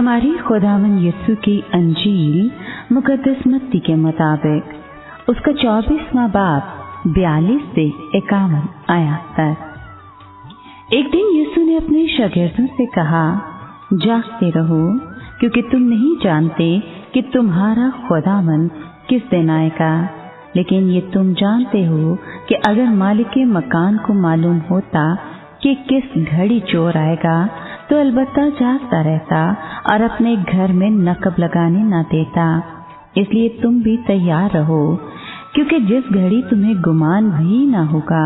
हमारी खुदावंद यीशु की अंजील मुकद्दस मत्ती के मुताबिक उसका 24वां बाब 42 से 51 आयत तक। एक दिन यीशु ने अपने शागिर्दों से कहा, जागते रहो, क्योंकि तुम नहीं जानते कि तुम्हारा खुदावंद किस दिन आएगा। लेकिन ये तुम जानते हो कि अगर मालिक के मकान को मालूम होता कि किस घड़ी चोर आएगा, तो अलबत्ता जागता रहता और अपने घर में नकब लगाने न देता। इसलिए तुम भी तैयार रहो, क्योंकि जिस घड़ी तुम्हें गुमान भी न होगा,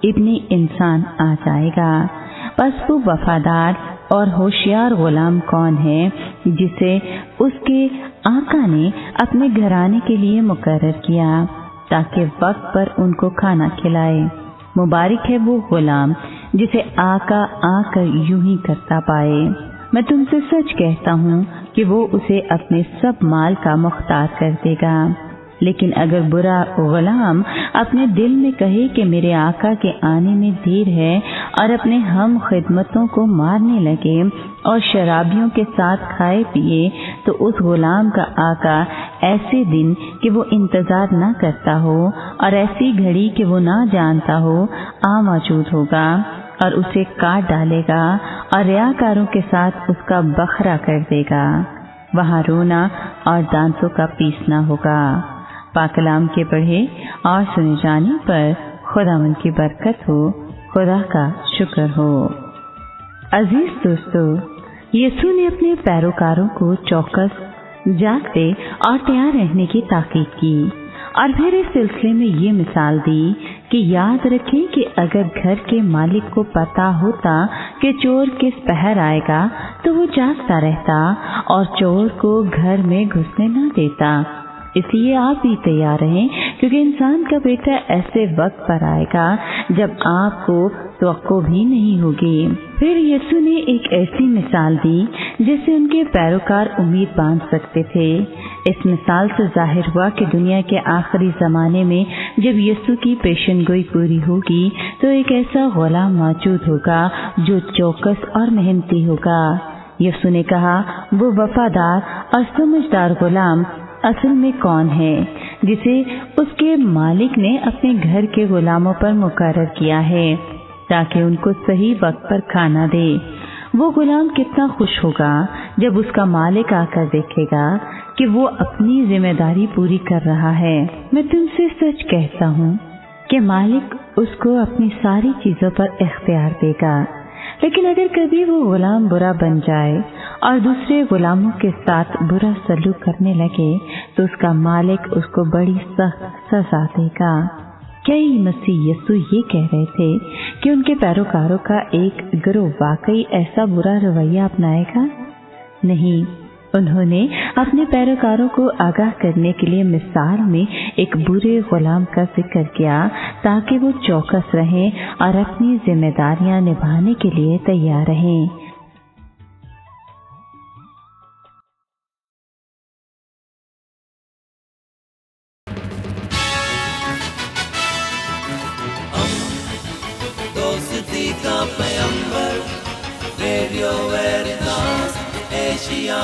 इब्ने इंसान आ जाएगा। बस वो वफादार और होशियार गुलाम कौन है जिसे उसके आका ने अपने घराने के लिए मुकर्रर किया, ताकि वक्त पर उनको खाना खिलाए। मुबारक है वो गुलाम जिसे आका आकर यूं ही करता पाए। मैं तुमसे सच कहता हूँ कि वो उसे अपने सब माल का मुख्तार कर देगा। लेकिन अगर बुरा गुलाम अपने दिल में कहे कि मेरे आका के आने में देर है, और अपने हम खिदमतों को मारने लगे और शराबियों के साथ खाए पिए, तो उस गुलाम का आका ऐसे दिन कि वो इंतजार न करता हो और ऐसी घड़ी कि वो ना जानता हो आ मौजूद होगा और उसे काट डालेगा और रियाकारों के साथ उसका बखरा कर देगा। वहाँ रोना और दांतों का पीसना होगा। पाकलाम के पढ़े और सुने जाने पर खुदावंद की बरकत हो, खुदा का शुक्र हो। अजीज दोस्तों, यीशु ने अपने पैरोकारों को चौकस, जागते और तैयार रहने की ताकीद की, और फिर इस सिलसिले में ये मिसाल दी कि याद रखें कि अगर घर के मालिक को पता होता कि चोर किस पहर आएगा, तो वो जागता रहता और चोर को घर में घुसने न देता। इसलिए आप भी तैयार रहें, क्योंकि इंसान का बेटा ऐसे वक्त पर आएगा जब आपको तवक्को भी नहीं होगी। फिर यीशु ने एक ऐसी मिसाल दी जिससे उनके पैरोकार उम्मीद बांध सकते थे। इस मिसाल से जाहिर हुआ कि दुनिया के आखिरी जमाने में जब यीशु की पेशनगोई पूरी होगी, तो एक ऐसा गुलाम मौजूद होगा जो चौकस और मेहनती होगा। यीशु ने कहा, वो वफादार और समझदार गुलाम असल में कौन है जिसे उसके मालिक ने अपने घर के गुलामों पर मुकर्रर किया है ताकि उनको सही वक्त पर खाना दे। वो गुलाम कितना खुश होगा जब उसका मालिक आकर देखेगा कि वो अपनी जिम्मेदारी पूरी कर रहा है। मैं तुमसे सच कहता हूँ कि मालिक उसको अपनी सारी चीजों पर इख्तियार देगा। लेकिन अगर कभी वो गुलाम बुरा बन जाए और दूसरे गुलामों के साथ बुरा सलूक करने लगे, तो उसका मालिक उसको बड़ी सख्त सजा देगा। क्या मसीह यीशु ये कह रहे थे कि उनके पैरोकारों का एक गिरोह वाकई ऐसा बुरा रवैया अपनाएगा? नहीं, उन्होंने अपने पैरोकारों को आगाह करने के लिए मिसाल में एक बुरे गुलाम का जिक्र किया, ताकि वो चौकस रहें और अपनी जिम्मेदारियां निभाने के लिए तैयार रहें। दोस्ती का पैगंबर, रेडियो वेरितास एशिया।